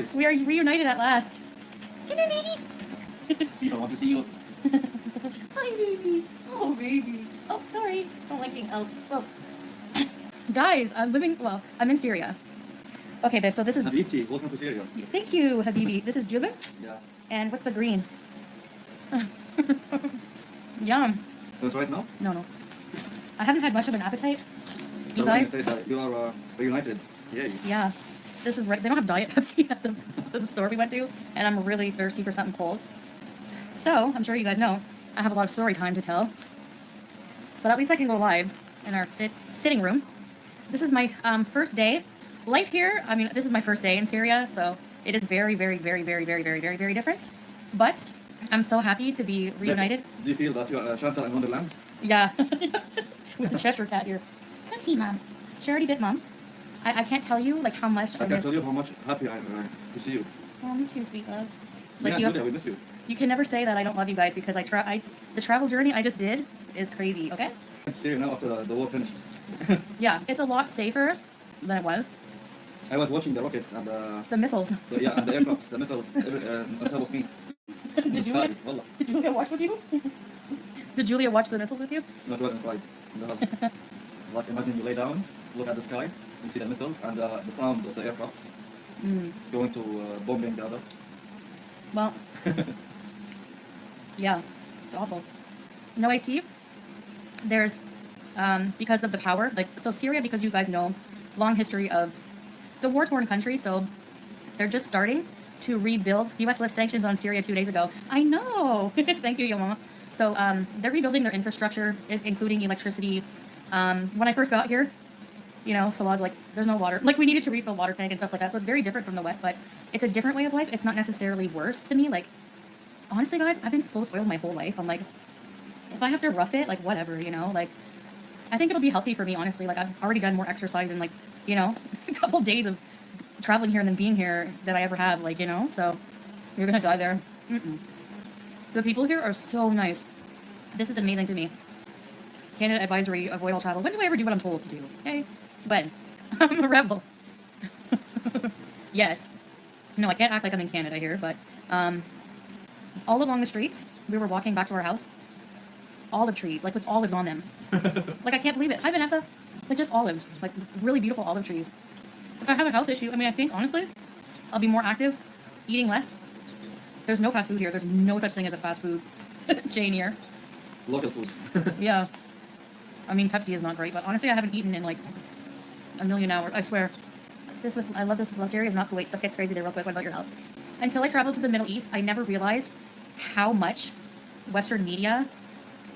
nice. We are reunited at last. Come here, baby. I want to see you. Hi, baby. Oh, baby. Oh, sorry. Don't like being out. Well, guys, I'm in Syria. Okay, babe, so this is... Habibti, welcome to Syria. Thank you, Habibi. This is Juba. Yeah. And what's the green? Yum. Don't try it now? No. I haven't had much of an appetite. You So guys? say that you are reunited. Yay. Yeah. This is right. They don't have Diet Pepsi at the store we went to, and I'm really thirsty for something cold. So, I'm sure you guys know, I have a lot of story time to tell. But at least I can go live in our sitting room. This is my first day. Life here, I mean, this is my first day in Syria, so it is very, very, very, very, very, very, very, very different. But I'm so happy to be reunited. Do you feel that you are Chantal in Wonderland? Yeah. With the Cheshire cat here. Come see, Mom. Charity bit, Mom. I can't tell you, like, how much I can tell you how much happy I am to see you. Oh, me too, sweet love. Like, Yeah, Julia, we miss you. you can never say that I don't love you guys because the travel journey I just did is crazy, okay? I'm Syria now after the war finished. Yeah, it's a lot safer than it was. I was watching the rockets and The missiles. and the aircrafts, the missiles on top of me. Did Julia, Wallah. did Julia watch with you? Did Julia watch the missiles with you? Not right inside in the house. Like imagine you lay down, look at the sky, you see the missiles and the sound of the aircrafts going to bombing the other. Well, yeah, it's awful. No AC. There's, because of the power, like, so Syria, because you guys know, long history of, it's a war-torn country, so they're just starting to rebuild. U.S. lifted sanctions on Syria 2 days ago. I know! Thank you, yo mama. So, they're rebuilding their infrastructure, including electricity. When I first got here, you know, Salah's like, there's no water. Like, we needed to refill water tank and stuff like that, so it's very different from the West, but it's a different way of life. It's not necessarily worse to me. Like, honestly, guys, I've been so spoiled my whole life. I'm like, if I have to rough it, like, whatever, you know? Like, I think it'll be healthy for me, honestly. Like, I've already done more exercise in, like, you know, a couple days of traveling here and then being here than I ever have, like, you know? So, you're gonna die there. The people here are so nice. This is amazing to me. Canada advisory, avoid all travel. When do I ever do what I'm told to do? Okay? But I'm a rebel. Yes. No, I can't act like I'm in Canada here, but all along the streets, we were walking back to our house. Olive trees, like with olives on them. Like, I can't believe it. Hi, Vanessa. Like, just olives. Like, really beautiful olive trees. If I have a health issue, I mean, I think, honestly, I'll be more active, eating less. There's no fast food here. There's no such thing as a fast food chain here. Local foods. Yeah. I mean, Pepsi is not great, but honestly, I haven't eaten in, like, a million hours. I swear. I love this with love. Syria is not Kuwait. Stuff gets crazy there real quick. What about your health? Until I traveled to the Middle East, I never realized how much Western media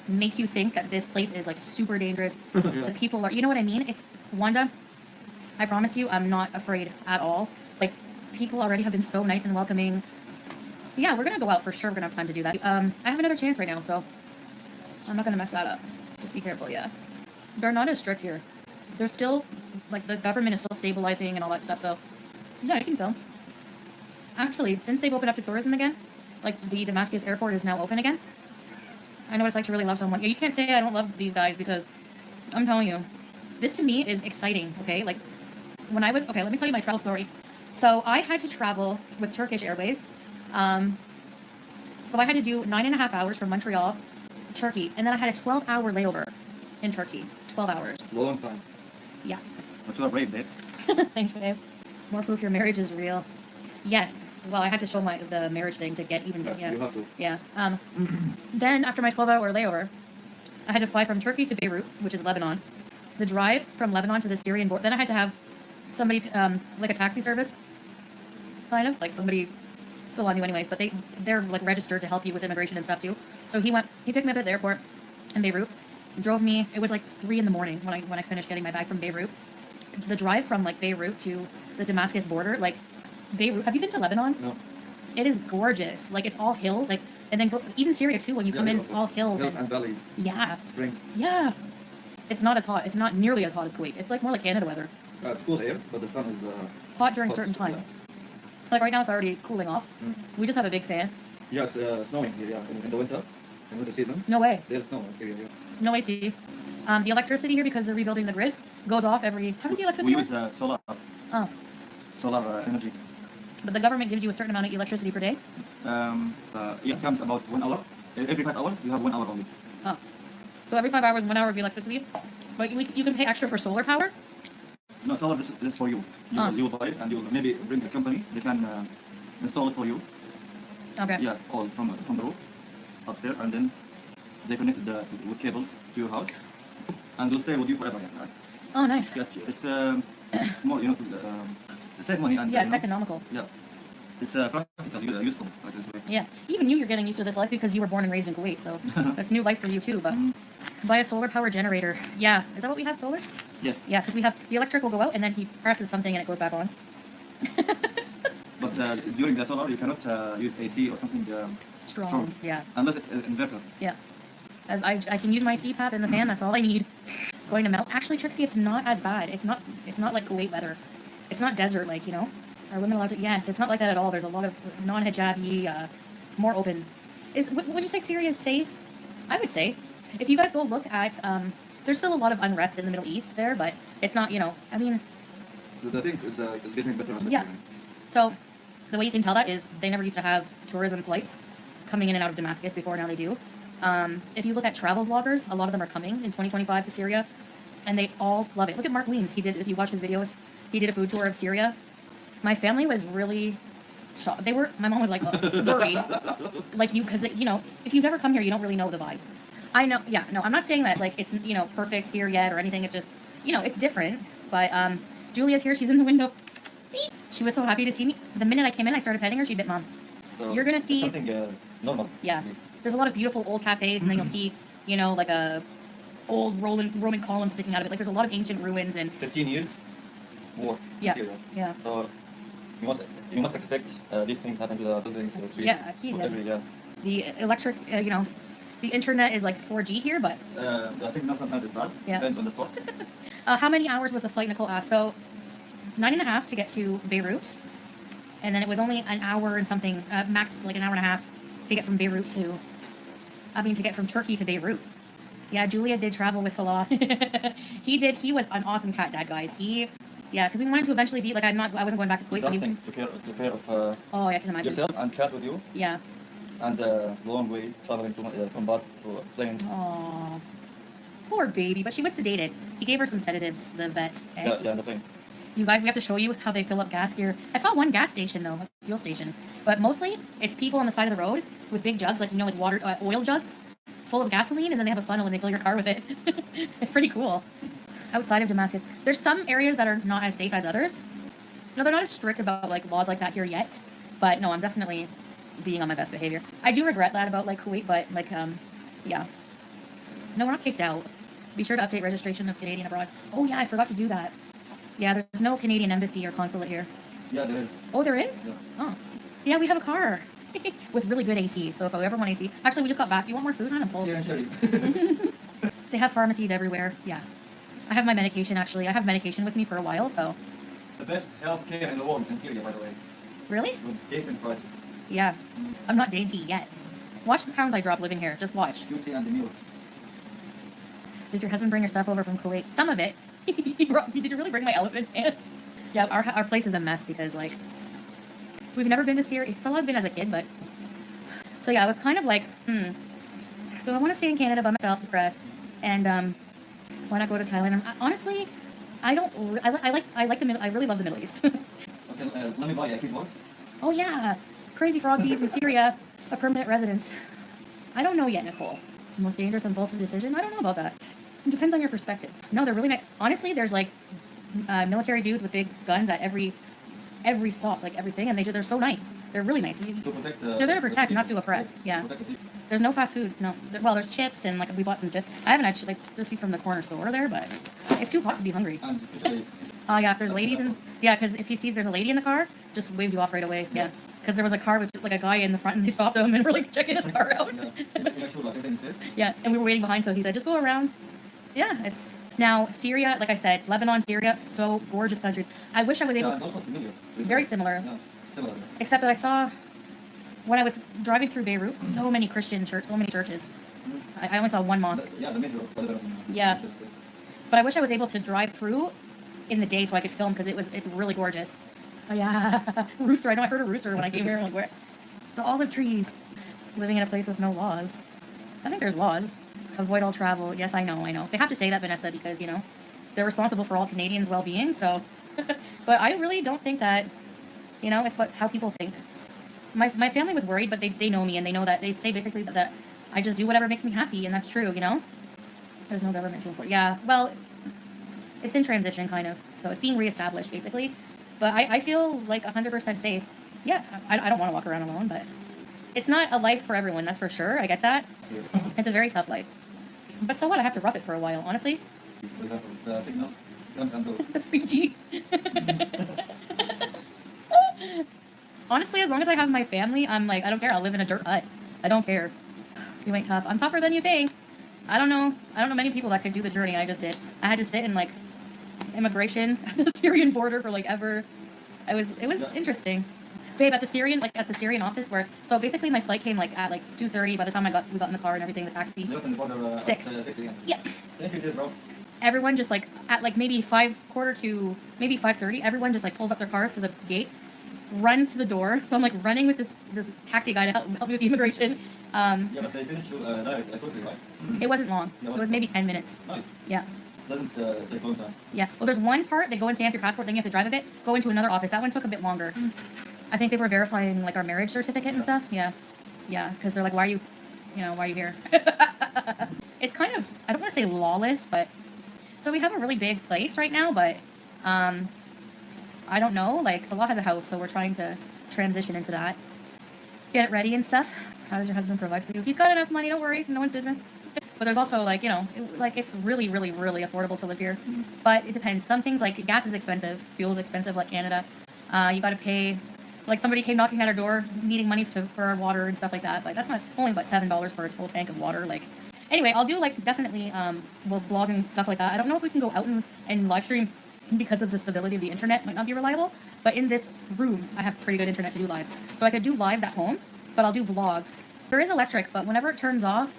makes you think that this place is, like, super dangerous. Yeah. The people are, you know what I mean? It's, Wanda, I promise you, I'm not afraid at all. Like, people already have been so nice and welcoming. Yeah, we're gonna go out for sure. We're gonna have time to do that. I have another chance right now, so I'm not gonna mess that up. Just be careful, yeah. They're not as strict here. They're still, like, the government is still stabilizing and all that stuff, so yeah, you can film. Actually, since they've opened up to tourism again, like, the Damascus airport is now open again. I know what it's like to really love someone. Yeah, you can't say I don't love these guys because I'm telling you, this to me is exciting, okay? Like, when I was, okay, let me tell you my travel story. So I had to travel with Turkish Airways. So I had to do 9.5 hours from Montreal, Turkey, and then I had a 12-hour layover in Turkey. 12 hours. Long time. Yeah. But you are brave, babe. Thanks, babe. More proof your marriage is real. Yes. Well, I had to show the marriage thing to get even. Yeah, you have to. Yeah. Then after my 12-hour layover, I had to fly from Turkey to Beirut, which is Lebanon. The drive from Lebanon to the Syrian border. Then I had to have somebody, like a taxi service, kind of like somebody. Salah knew anyways, but they're like registered to help you with immigration and stuff too. So he picked me up at the airport in Beirut, drove me. It was like 3 a.m. when I finished getting my bag from Beirut. The drive from, like, Beirut to the Damascus border, like, Beirut. Have you been to Lebanon? No. It is gorgeous. Like, it's all hills. Like, and then even Syria too. When you come in, it's all hills. Hills and valleys. Yeah. Springs. Yeah. It's not as hot. It's not nearly as hot as Kuwait. It's like more like Canada weather. It's cool here, but the sun is Hot during hot, certain times. yeah. Like right now, it's already cooling off. We just have a big fan. Yeah, it's snowing here, yeah, in the winter season. No way. There's snow in Syria, yeah. No AC. The electricity here, because they're rebuilding the grids, goes off every... How does the electricity We work? use solar. Oh. Solar energy. But the government gives you a certain amount of electricity per day. It comes about 1 hour. Every 5 hours, you have 1 hour only. Oh, so every 5 hours, 1 hour of electricity. But you can pay extra for solar power. No, solar is for you. You will buy it and you will maybe bring a company. They can install it for you. Okay. Yeah, all from the roof upstairs, and then they connect it with cables to your house, and will stay with you forever. Yeah. Oh, nice. Yes, it's more, to save money and Yeah, it's economical. Yeah, it's practically useful, I can say. Yeah, even you're getting used to this life because you were born and raised in Kuwait, so that's new life for you too. But buy a solar power generator. Yeah, is that what we have? Solar? Yes. Yeah, because we have the electric will go out and then he presses something and it goes back on. But during the solar, you cannot use AC or something Strong. Yeah. unless it's an inverter. Yeah. As I can use my CPAP in the fan. That's all I need. Going to melt. Actually, Trixie, it's not as bad. It's not like Kuwait weather. It's not desert like, Are women allowed to? Yes, it's not like that at all. There's a lot of non-hijabi, more open. Would you say Syria is safe? I would say. If you guys go look at, there's still a lot of unrest in the Middle East there, but it's not, I mean. The things is getting better. Yeah. So the way you can tell that is they never used to have tourism flights coming in and out of Damascus before. Now they do. If you look at travel vloggers, a lot of them are coming in 2025 to Syria, and they all love it. Look at Mark Weens. If you watch his videos, he did a food tour of Syria. My family was really shocked. My mom was like worried, like you, because if you've never come here, you don't really know the vibe. I know, yeah, no, I'm not saying that like it's perfect here yet or anything. It's just it's different. But Julia's here. She's in the window. She was so happy to see me. The minute I came in, I started petting her. She bit Mom. So you're gonna see something normal. Yeah, there's a lot of beautiful old cafes, and then you'll see like a old Roman column sticking out of it. Like there's a lot of ancient ruins and 15 years war in Syria. Yeah. So you must expect these things happen to the buildings, the streets. Yeah, the electric, the internet is like 4G here, but the signal sometimes is bad. Yeah. Depends on the spot. How many hours was the flight, Nicole asked? So 9.5 to get to Beirut, and then it was only an hour and something, max like an hour and a half to get from Beirut to get from Turkey to Beirut. Yeah, Julia did travel with Salah. He did. He was an awesome cat dad, guys. Because we wanted to eventually be like I wasn't going back to Kuwait. So to care of oh, I can imagine. yourself and cat with you. Yeah. And long ways traveling from bus to planes. Aww. Poor baby, but she was sedated. He gave her some sedatives, the vet. Yeah, the plane. You guys, we have to show you how they fill up gas here. I saw one gas station though, a fuel station, but mostly it's people on the side of the road with big jugs, like like water, oil jugs, full of gasoline, and then they have a funnel and they fill your car with it. It's pretty cool. Outside of Damascus, there's some areas that are not as safe as others. No, they're not as strict about like laws like that here yet, but no, I'm definitely being on my best behavior. I do regret that about like Kuwait, but like yeah. No, we're not kicked out. Be sure to update registration of Canadian abroad. Oh yeah, I forgot to do that. Yeah, there's no Canadian embassy or consulate here. Yeah, there is. Oh, there is? Yeah. Oh. Yeah, we have a car. With really good AC, so if I ever want AC. Actually, we just got back. Do you want more food? I'm full. Yeah, sure. They have pharmacies everywhere. Yeah. I have my medication, actually. I have medication with me for a while, so. The best healthcare in the world in Syria, by the way. Really? With decent prices. Yeah. I'm not dainty yet. Watch the pounds I drop living here. Just watch. Juicy and the meal. Did your husband bring your stuff over from Kuwait? Some of it. Did you really bring my elephant pants? Yeah, our place is a mess because, like, we've never been to Syria. Salah's been as a kid, but. So, yeah, I was kind of like, So I want to stay in Canada by myself, depressed. And, why not go to Thailand? Honestly, I really love the Middle East. Okay, let me buy a keyboard. Oh, yeah. Crazy frog bees in Syria, a permanent residence. I don't know yet, Nicole. The most dangerous impulsive decision? I don't know about that. It depends on your perspective. No, they're really nice. Honestly, there's like military dudes with big guns at every stop, like everything, and they're so nice. They're really nice. To protect. They're there to protect, not to oppress. Yeah. There's no fast food. No. Well, there's chips and like we bought some chips. I haven't actually just these from the corner store there, but it's too hot to be hungry. And especially. Yeah, if there's ladies in, because if he sees there's a lady in the car, just waves you off right away. Yeah. Because there was a car with like a guy in the front and they stopped him and were like checking his car out. Yeah, and we were waiting behind, so he said, just go around. Yeah, it's now Syria, like I said, Lebanon, Syria, so gorgeous countries. I wish I was able to. Also similar. Very similar. Yeah, similar. Except that I saw when I was driving through Beirut, so many Christian churches, so many churches. I only saw one mosque. Yeah, the middle of Lebanon. Yeah. But I wish I was able to drive through in the day so I could film because it's really gorgeous. Oh yeah, rooster. I know I heard a rooster when I came here. I'm like, where? The olive trees. Living in a place with no laws. I think there's laws. Avoid all travel. Yes, I know. They have to say that, Vanessa, because, you know, they're responsible for all Canadians' well-being, so... But I really don't think that, you know, it's how people think. My family was worried, but they know me, and they know that they say basically that I just do whatever makes me happy, and that's true, you know? There's no government to enforce. Yeah, well, it's in transition, kind of. So it's being reestablished, basically. But I feel like 100% safe. Yeah, I don't want to walk around alone, but it's not a life for everyone, that's for sure. I get that. It's a very tough life. But so what? I have to rough it for a while, honestly. For example, the signal comes and goes. That's PG. Honestly, as long as I have my family, I'm like, I don't care. I'll live in a dirt hut. I don't care. You ain't tough. I'm tougher than you think. I don't know many people that could do the journey I just did. I had to sit in like immigration at the Syrian border for like ever. It was interesting. Babe, at the Syrian office where, so basically my flight came like at like 2:30 by the time we got in the car and everything, the taxi. You opened the border 6. 6 a.m. Yeah. Thank you, did, bro. Everyone just like, at like maybe 5:30, everyone just like pulls up their cars to the gate, runs to the door. So I'm like running with this taxi guy to help me with the immigration. Yeah, but they finished you direct, quickly, right? It wasn't long. No, It was maybe 10 minutes. Nice. Yeah. Doesn't take long time. Yeah. Well, there's one part, they go and stamp your passport, then you have to drive a bit, go into another office. That one took a bit longer. I think they were verifying like our marriage certificate and stuff. Yeah. Yeah, because they're like, why are you here? It's kind of, I don't want to say lawless, but, so we have a really big place right now, but, I don't know, like, Salah has a house, so we're trying to transition into that. Get it ready and stuff. How does your husband provide for you? He's got enough money, don't worry, no one's business. But there's also, like, you know, it's really, really, really affordable to live here. But it depends. Some things, like, gas is expensive, fuel is expensive, like Canada. You gotta pay, like, somebody came knocking at our door, needing money for our water and stuff like that. Like, that's not only about $7 for a whole tank of water, like... Anyway, I'll do, like, definitely, we'll vlog and stuff like that. I don't know if we can go out and live stream because of the stability of the internet. Might not be reliable. But in this room, I have pretty good internet to do lives. So I could do lives at home, but I'll do vlogs. There is electric, but whenever it turns off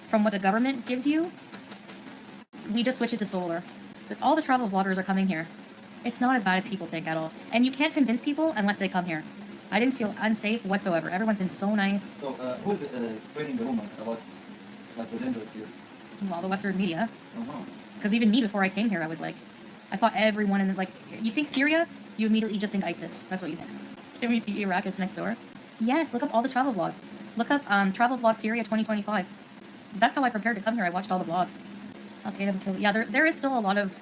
from what the government gives you, we just switch it to solar. All the travel vloggers are coming here. It's not as bad as people think at all. And you can't convince people unless they come here. I didn't feel unsafe whatsoever. Everyone's been so nice. So, who's spreading the rumors about like the dangers here? Well, the Western media. Uh-huh. Because even me, before I came here, I was like, I thought everyone in the, like, you think Syria, you immediately just think ISIS. That's what you think. Can we see Iraq? It's next door. Yes, look up all the travel vlogs. Look up travel vlog Syria 2025. That's how I prepared to come here. I watched all the vlogs. Okay, yeah, there is still a lot of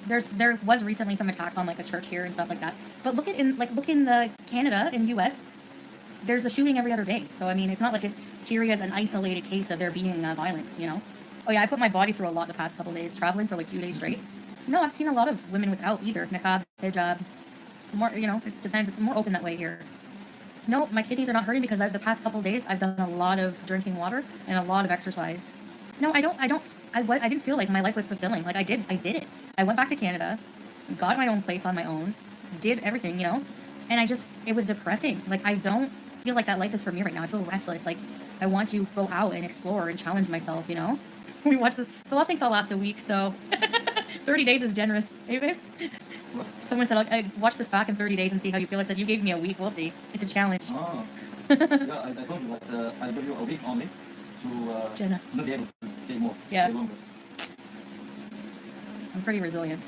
there was recently some attacks on like a church here and stuff like that. But look in the Canada and US, there's a shooting every other day. So I mean, it's not like Syria's an isolated case of there being violence, you know. Oh yeah, I put my body through a lot the past couple days, traveling for like 2 days straight. No, I've seen a lot of women without either niqab, hijab. More, you know, it depends. It's more open that way here. No, my kidneys are not hurting because the past couple days I've done a lot of drinking water and a lot of exercise. No, I didn't feel like my life was fulfilling. Like I did it. I went back to Canada, got my own place on my own, did everything, you know, and it was depressing. Like I don't feel like that life is for me right now. I feel restless. Like I want to go out and explore and challenge myself, you know. We watched this. Salah thinks I'll last a week, so 30 days is generous. Hey, babe? Someone said, I watch this back in 30 days and see how you feel. I said, you gave me a week. We'll see. It's a challenge. Oh. Yeah, I told you that I'll give you a week only to Jenna. not be able to stay more. Yeah. Stay longer. I'm pretty resilient.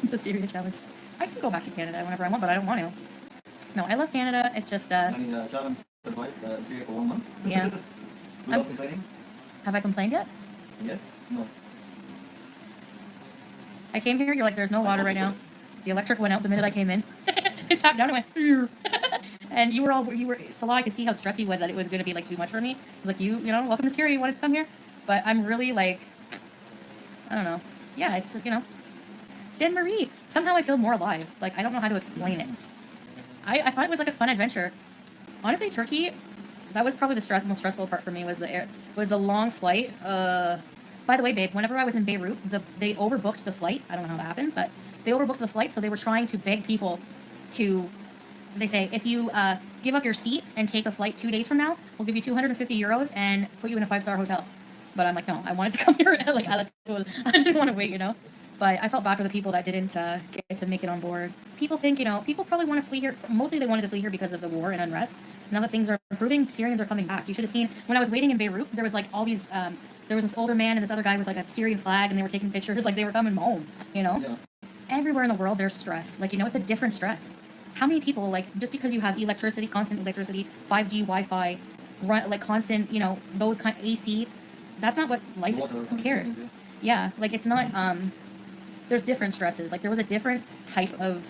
The Syria challenge. I can go back to Canada whenever I want, but I don't want to. No, I love Canada. It's just, Any challenge survived Syria for 1 month? Yeah. Without complaining? Have I complained yet? Yes? No. I came here, you're like, there's no water right now. The electric went out the minute I came in. I sat down and went, and you were, Salah, I could see how stressed he was that it was going to be like too much for me. I was like, you know, welcome to Syria, you wanted to come here? But I'm really like, I don't know. Yeah, it's, you know, Jen Marie. Somehow I feel more alive. Like, I don't know how to explain it. I thought it was like a fun adventure. Honestly, Turkey, that was probably the most stressful part for me was the long flight. By the way, babe, whenever I was in Beirut, they overbooked the flight. I don't know how that happens, but they overbooked the flight, so they were trying to beg people to, they say, if you give up your seat and take a flight 2 days from now, we'll give you 250 euros and put you in a 5-star hotel. But I'm like, no, I wanted to come here like Alex. I didn't want to wait, you know? But I felt bad for the people that didn't get to make it on board. People think, people probably want to flee here. Mostly they wanted to flee here because of the war and unrest. Now that things are improving, Syrians are coming back. You should have seen, when I was waiting in Beirut, there was like all these, there was this older man and this other guy with like a Syrian flag, and they were taking pictures like they were coming home, Yeah. Everywhere in the world, there's stress. Like, it's a different stress. How many people, like, just because you have electricity, constant electricity, 5G, Wi-Fi, like constant, those kind AC, that's not what life is. Who cares? Yeah, like it's not, there's different stresses. Like there was a different type of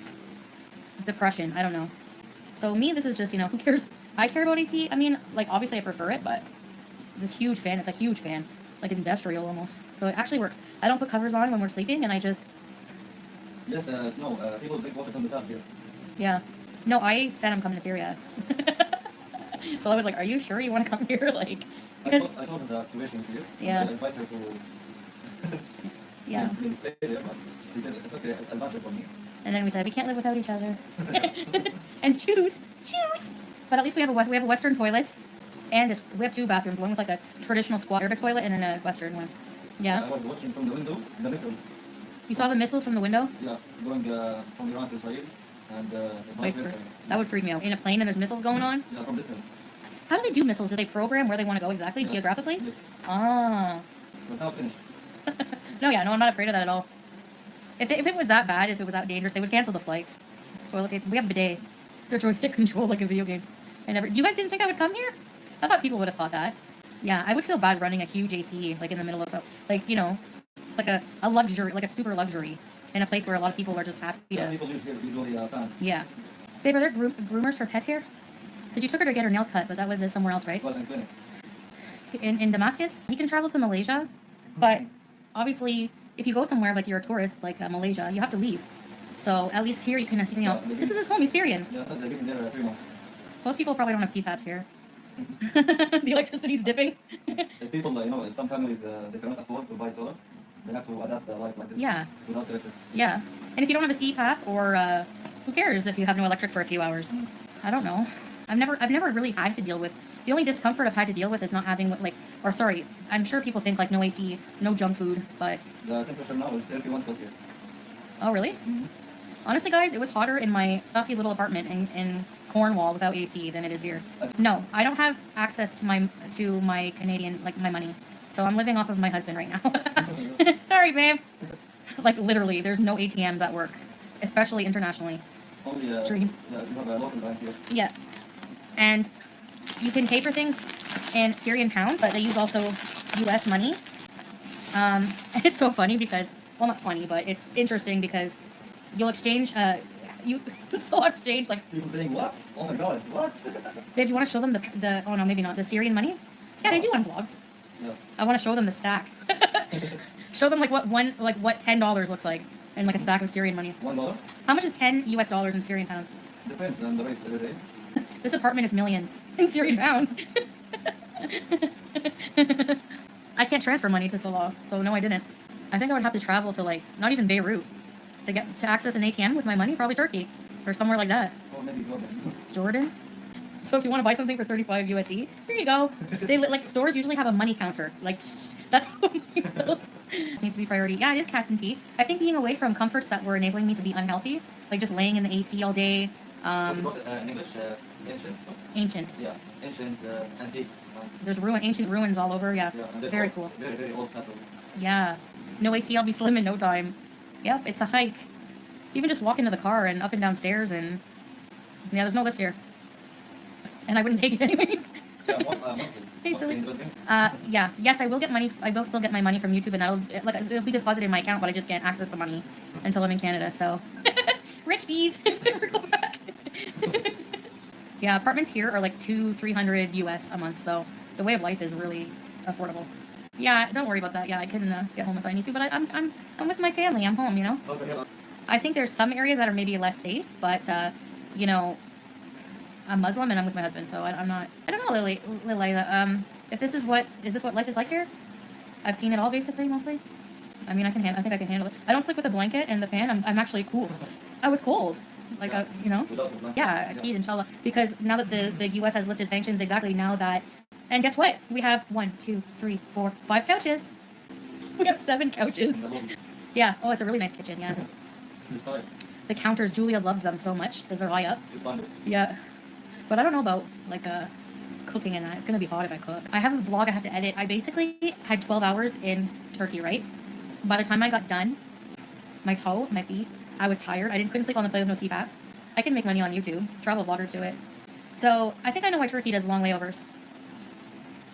depression. I don't know. So me, this is just, who cares? I care about AC. I mean, like obviously I prefer it, but this huge fan, it's a huge fan, like industrial almost. So it actually works. I don't put covers on when we're sleeping, and I just... Yes, no, people drink water from the tap here. Yeah. No, I said I'm coming to Syria. So I was like, are you sure you want to come here? Like, because... I told her the situation is here. Yeah. I advised her to... Yeah. Maybe stay there, but he said, it's okay, it's advantage for me. And then we said, we can't live without each other. And choose. But at least we have a Western toilet, and we have two bathrooms, one with like a traditional squat Arabic toilet and then a Western one. Yeah. I was watching from the window the missiles. You saw the missiles from the window? Yeah, going from Iran to Israel, and vice versa. That would freak me out. In a plane and there's missiles going on? Yeah, from distance. How do they do missiles? Do they program where they want to go exactly, geographically? Yes. Ah. But now finished. No, I'm not afraid of that at all. If it was that bad, if it was that dangerous, they would cancel the flights. Toilet paper. We have bidet. They're joystick control like a video game. You guys didn't think I would come here? I thought people would have thought that. Yeah, I would feel bad running a huge AC like in the middle of it's like a luxury, like a super luxury, in a place where a lot of people are just happy to. Yeah, people live here usually fans. Yeah. Babe, are there groomers for pets here? Because you took her to get her nails cut, but that was somewhere else, right? Well, in clinic. In Damascus, you can travel to Malaysia, but obviously, if you go somewhere like you're a tourist, like Malaysia, you have to leave. So at least here you can, this is his home. He's Syrian. Yeah, they've been there 3 months. Most people probably don't have CPAPs here. The electricity's dipping. If people, some families, they cannot afford to buy solar. They have to adapt their life like this. Yeah. Without electric. Yeah. And if you don't have a CPAP, or who cares if you have no electric for a few hours? I don't know. I've never really had to deal with. The only discomfort I've had to deal with is not having I'm sure people think like no AC, no junk food, but... The temperature now is 31 Celsius. Oh, really? Mm-hmm. Honestly, guys, it was hotter in my stuffy little apartment in Cornwall without AC than it is here. No, I don't have access to my Canadian, like my money. So I'm living off of my husband right now. Sorry, babe. Like literally, there's no ATMs at work, especially internationally. Only, Dream. Yeah, you have a local bank here. Yeah. And you can pay for things in Syrian pound, but they use also US money. It's so funny because, well, not funny, but it's interesting because you'll exchange, still exchange, like... People saying, what? Oh my god, what? Babe, you want to show them oh no, maybe not, the Syrian money? Yeah, they do on vlogs. Yeah. I want to show them the stack. Show them what $10 looks like in like a stack of Syrian money. $1? How much is 10 US dollars in Syrian pounds? Depends on the rate every day. This apartment is millions in Syrian pounds. I can't transfer money to Salah, so no, I didn't. I think I would have to travel to not even Beirut to access an ATM with my money, probably Turkey or somewhere like that. Or maybe Jordan. Jordan? So if you want to buy something for 35 USD, here you go. They stores usually have a money counter. That's how it needs to be priority. Yeah, it is cats and tea. I think being away from comforts that were enabling me to be unhealthy, like just laying in the AC all day. What's it called in English? Ancient? Ancient. Yeah, ancient antiques. There's ancient ruins all over. Yeah, and very cool. Very, very old castles. Yeah, no AC, I'll be slim in no time. Yep, it's a hike. Even just walk into the car and up and down stairs, and yeah, there's no lift here. And I wouldn't take it anyways. Yeah, mostly. Hey, silly. Yeah. Yes, I will get money. I will still get my money from YouTube, and it'll be deposited in my account, but I just can't access the money until I'm in Canada. So, rich bees. If I ever go back. Yeah, apartments here are like $200-300 US a month. So the way of life is really affordable. Yeah, don't worry about that. Yeah, I can get home if I need to, but I'm with my family. I'm home. Okay. I think there's some areas that are maybe less safe, but I'm Muslim and I'm with my husband, so I'm not. I don't know, Lila. If is this what life is like here? I've seen it all basically, mostly. I mean, I think I can handle it. I don't sleep with a blanket and the fan. I'm actually cool. I was cold, Yeah, Akid, inshallah. Because now that the U.S. has lifted sanctions, exactly now that, and guess what? We have 1, 2, 3, 4, 5 couches. We have 7 couches. Yeah. Oh, it's a really nice kitchen. Yeah. It's fine. The counters, Julia loves them so much because they're high up. It's fine. Yeah. But I don't know about like cooking and that. It's gonna be hot if I cook. I have a vlog I have to edit. I basically had 12 hours in Turkey, right? By the time I got done, my feet, I was tired. Couldn't sleep on the plane with no CPAP. I can make money on YouTube. Travel vloggers do it. So I think I know why Turkey does long layovers.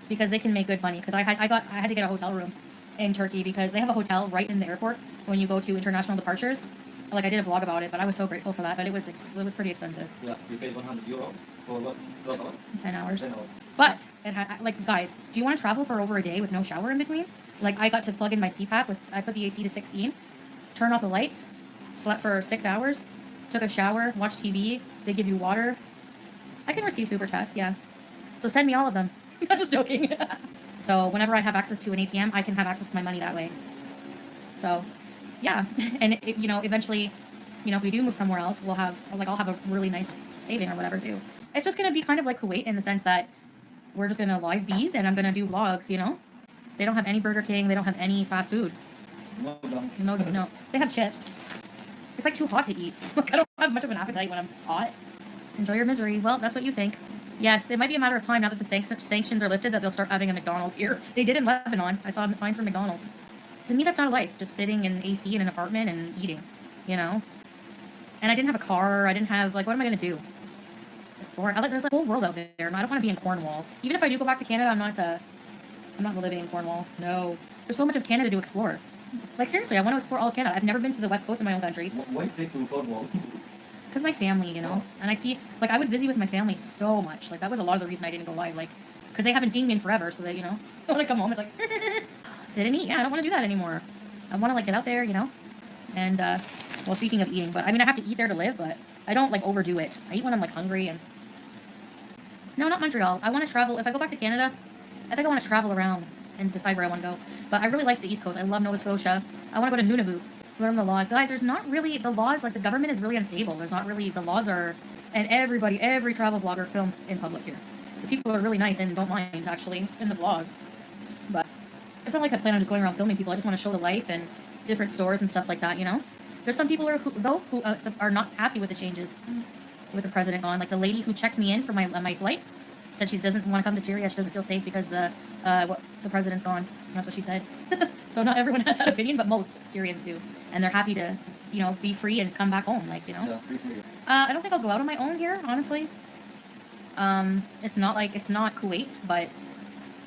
Because they can make good money. Because I had to get a hotel room in Turkey because they have a hotel right in the airport when you go to international departures. Like I did a vlog about it, but I was so grateful for that. But it was pretty expensive. Yeah, you paid €100 for what? 12 hours? 10 hours. 10 hours. But like guys, do you want to travel for over a day with no shower in between? Like I got to plug in my CPAP I put the AC to 16, turn off the lights, slept for 6 hours, took a shower, watched TV. They give you water. I can receive super chats, yeah. So send me all of them. I'm just joking. So whenever I have access to an ATM, I can have access to my money that way. So, yeah. And eventually, if we do move somewhere else, I'll have a really nice saving or whatever too. It's just gonna be kind of like Kuwait in the sense that we're just gonna live bees and I'm gonna do vlogs. They don't have any Burger King. They don't have any fast food. No. They have chips. It's like too hot to eat. Like I don't have much of an appetite when I'm hot. Enjoy your misery. Well, that's what you think. Yes, it might be a matter of time now that the sanctions are lifted that they'll start having a McDonald's here. They did in Lebanon. I saw signs for McDonald's. To me, that's not a life. Just sitting in AC in an apartment and eating, And I didn't have a car. I didn't have, what am I going to do? It's boring. There's a whole world out there. I don't want to be in Cornwall. Even if I do go back to Canada, I'm not living in Cornwall. No. There's so much of Canada to explore. Like, seriously, I want to explore all of Canada. I've never been to the west coast of my own country. Why stay to Cornwall? Because my family, And I see, I was busy with my family so much. That was a lot of the reason I didn't go live. Because they haven't seen me in forever, so that, when I come home, it's like, sit and eat. Yeah, I don't want to do that anymore. I want to, get out there, And, well, speaking of eating, but, I have to eat there to live, but I don't, overdo it. I eat when I'm, hungry and... No, not Montreal. I want to travel. If I go back to Canada, I think I want to travel around and decide where I want to go. But I really like the East Coast. I love Nova Scotia. I want to go to Nunavut. Learn the laws. Guys, there's not really the laws, the government is really unstable. There's not really, the laws are, and every travel vlogger films in public here. The people are really nice and don't mind, actually, in the vlogs. But it's not like I plan on just going around filming people. I just want to show the life and different stores and stuff like that, There's some people who are not happy with the changes with the president gone. Like the lady who checked me in for my flight said she doesn't want to come to Syria. She doesn't feel safe because the president's gone. That's what she said. So not everyone has that opinion, but most Syrians do, and they're happy to, be free and come back home. Yeah, I don't think I'll go out on my own here, honestly. It's not Kuwait, but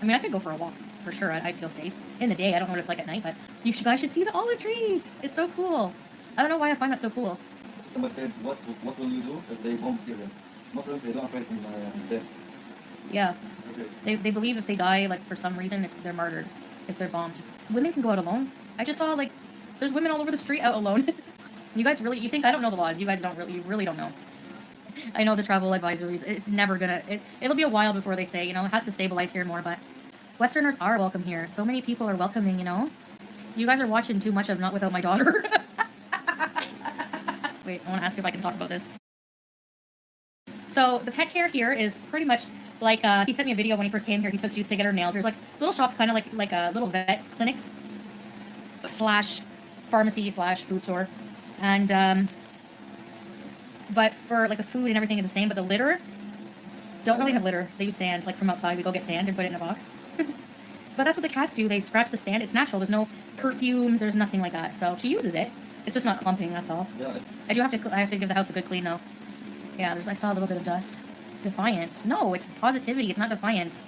I could go for a walk for sure. I'd feel safe in the day. I don't know what it's like at night, but you guys should see the olive trees. It's so cool. I don't know why I find that so cool. Somebody said, what will you do if they bomb Syria? Muslims, they don't afraid from death. Yeah. Okay. They believe if they die, for some reason, they're martyred if they're bombed. Women can go out alone. I just saw, there's women all over the street out alone. You guys you think I don't know the laws. You guys you really don't know. I know the travel advisories. It's never gonna, it'll be a while before they say, it has to stabilize here more, but Westerners are welcome here. So many people are welcoming, You guys are watching too much of Not Without My Daughter. Wait, I want to ask if I can talk about this. So the pet care here is pretty much he sent me a video when he first came here. He took Juice to get her nails. There's little shops, kind of like little vet clinics / pharmacy / food store, and but for the food and everything is the same. But the litter don't really have litter. They use sand. From outside, we go get sand and put it in a box. But that's what the cats do. They scratch the sand. It's natural. There's no perfumes. There's nothing like that. So she uses it. It's just not clumping. That's all. Yeah. I have to give the house a good clean though. Yeah, I saw a little bit of dust. Defiance. No, it's positivity. It's not defiance.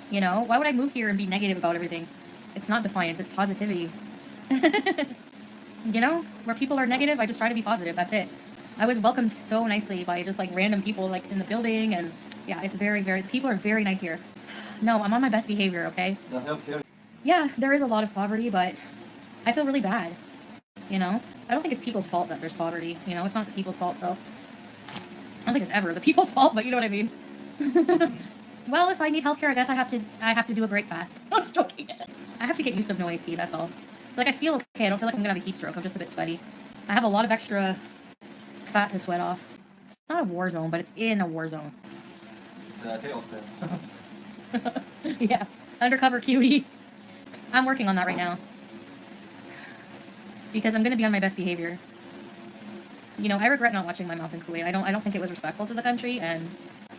Why would I move here and be negative about everything? It's not defiance. It's positivity. Where people are negative, I just try to be positive. That's it. I was welcomed so nicely by just random people in the building, and yeah, it's very, very, people are very nice here. No, I'm on my best behavior, okay? The healthcare. Yeah, there is a lot of poverty, but I feel really bad. I don't think it's people's fault that there's poverty. It's not the people's fault, so I don't think it's ever the people's fault, but you know what I mean. Well, if I need healthcare, I guess I have to do a break fast. I'm just joking. I have to get used to no AC, that's all. I feel okay. I don't feel like I'm gonna have a heat stroke. I'm just a bit sweaty. I have a lot of extra fat to sweat off. It's not a war zone, but it's in a war zone. It's chaos there. Yeah, undercover cutie. I'm working on that right now. because I'm going to be on my best behavior. You know, I regret not watching my mouth in Kuwait. I don't think it was respectful to the country, and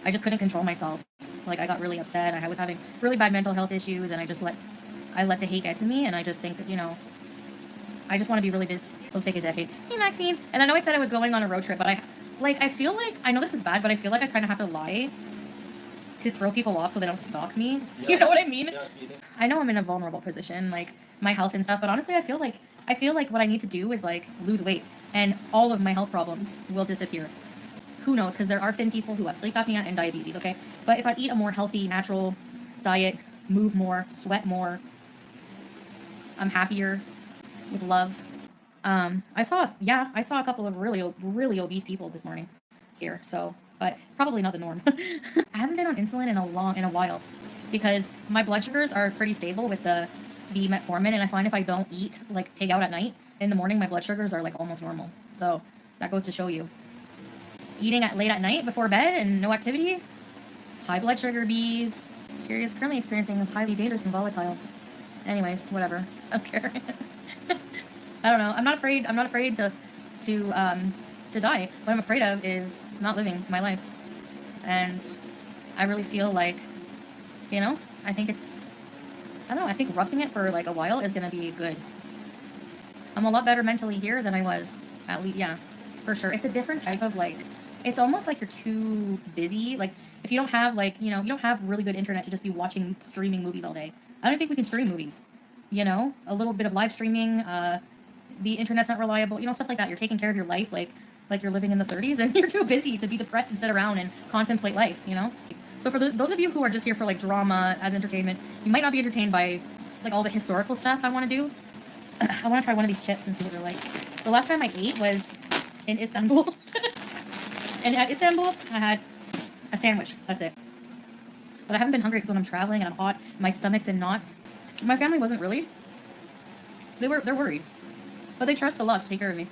I just couldn't control myself. Like, I got really upset. I was having really bad mental health issues, and I let the hate get to me, and I just think, you know, I just want to be really busy. It'll take a decade. Hey, Maxine. And I know I said I was going on a road trip, but I feel like, I know this is bad, but I feel like I kind of have to lie to throw people off so they don't stalk me. Yeah. Do you know what I mean? Yeah, I know I'm in a vulnerable position, like my health and stuff, but honestly, I feel like what I need to do is like lose weight, and all of my health problems will disappear. Who knows? Because there are thin people who have sleep apnea and diabetes, okay? But if I eat a more healthy, natural diet, move more, sweat more, I'm happier, with love. I saw a couple of really obese people this morning here, so, but it's probably not the norm. I haven't been on insulin in a while because my blood sugars are pretty stable with the metformin, and I find if I don't eat, like pig out at night, in the morning my blood sugars are like almost normal. So that goes to show you. Eating late at night before bed and no activity, high blood sugar bees. Syria is currently experiencing highly dangerous and volatile. Anyways, whatever. I don't care. I don't know. I'm not afraid to die. What I'm afraid of is not living my life. And I really feel like, you know, I think I think roughing it for like a while is going to be good. I'm a lot better mentally here than I was, at least, yeah, for sure. It's a different type of like, it's almost like you're too busy. Like, if you don't have like, you know, you don't have really good internet to just be watching streaming movies all day. I don't think we can stream movies, you know, a little bit of live streaming, the internet's not reliable, you know, stuff like that. You're taking care of your life like you're living in the 30s, and you're too busy to be depressed and sit around and contemplate life, you know? So for those of you who are just here for like drama as entertainment, you might not be entertained by like all the historical stuff I want to do. I want to try one of these chips and see what they're like. The last time I ate was in Istanbul. And at Istanbul, I had a sandwich. That's it. But I haven't been hungry because when I'm traveling and I'm hot, my stomach's in knots. My family wasn't really. They're worried. But they trust Allah to take care of me.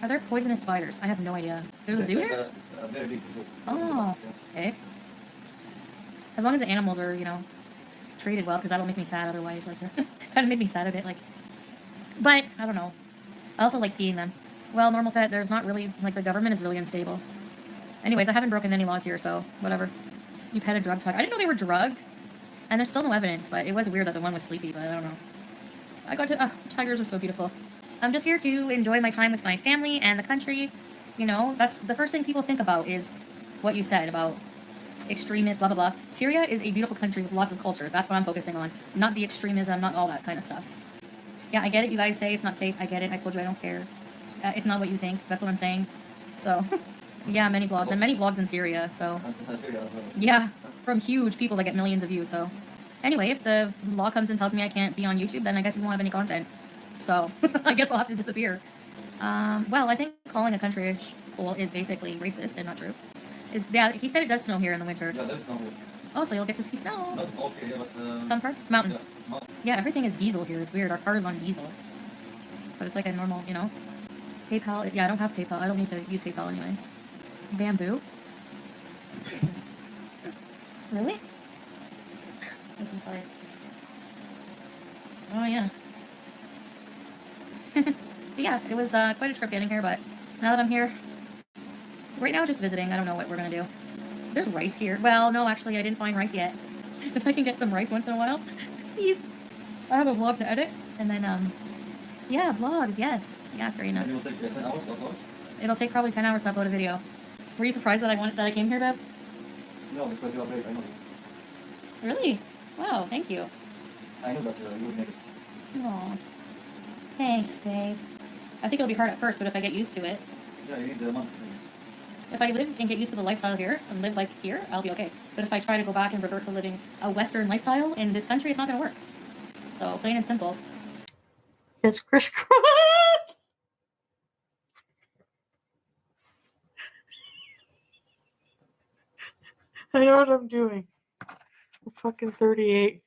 Are there poisonous spiders? I have no idea. There's a zoo here? A very big zoo. Oh, okay. As long as the animals are, you know, treated well, because that'll make me sad otherwise. Like, kind of made me sad a bit, like. But, I don't know. I also like seeing them. Well, normal set, there's not really, like, the government is really unstable. Anyways, I haven't broken any laws here, so whatever. You pet a drug tiger. I didn't know they were drugged. And there's still no evidence, but it was weird that the one was sleepy, but I don't know. I got to, tigers are so beautiful. I'm just here to enjoy my time with my family and the country. You know, that's the first thing people think about is what you said about extremists, blah, blah, blah. Syria is a beautiful country with lots of culture. That's what I'm focusing on. Not the extremism, not all that kind of stuff. Yeah, I get it. You guys say it's not safe. I get it. I told you I don't care. It's not what you think. That's what I'm saying. So, yeah, many vlogs. And many vlogs in Syria, so. Yeah, from huge people that get millions of views, so. Anyway, if the law comes and tells me I can't be on YouTube, then I guess you won't have any content. So, I guess I'll have to disappear. Well, I think calling a country a hole is basically racist and not true. Yeah, he said it does snow here in the winter. Yeah, there's snow here. Oh, so you'll get to see snow. Not all Syria, but... some parts? Mountains. Yeah, everything is diesel here. It's weird. Our car is on diesel. But it's like a normal, you know? PayPal. Yeah, I don't have PayPal. I don't need to use PayPal anyways. Bamboo? Really? What's inside? Oh, yeah. But yeah, it was quite a trip getting here, but now that I'm here, right now just visiting. I don't know what we're going to do. There's rice here. Well, no, actually, I didn't find rice yet. If I can get some rice once in a while, please. I have a vlog to edit, and then, yeah, vlogs, yes. Yeah, Karina. And it will take 10 hours to upload? It'll take probably 10 hours to upload a video. Were you surprised that I came here, Deb? No, because you are brave, I know. Really? Wow, thank you. I know that you would make it. Aw. Thanks, babe. I think it'll be hard at first, but if I get used to it. Yeah, you need the months. If I live and get used to the lifestyle here and live like here, I'll be okay. But if I try to go back and revert to living a Western lifestyle in this country, it's not going to work. So, plain and simple. It's crisscross. I know what I'm doing. I'm fucking 38.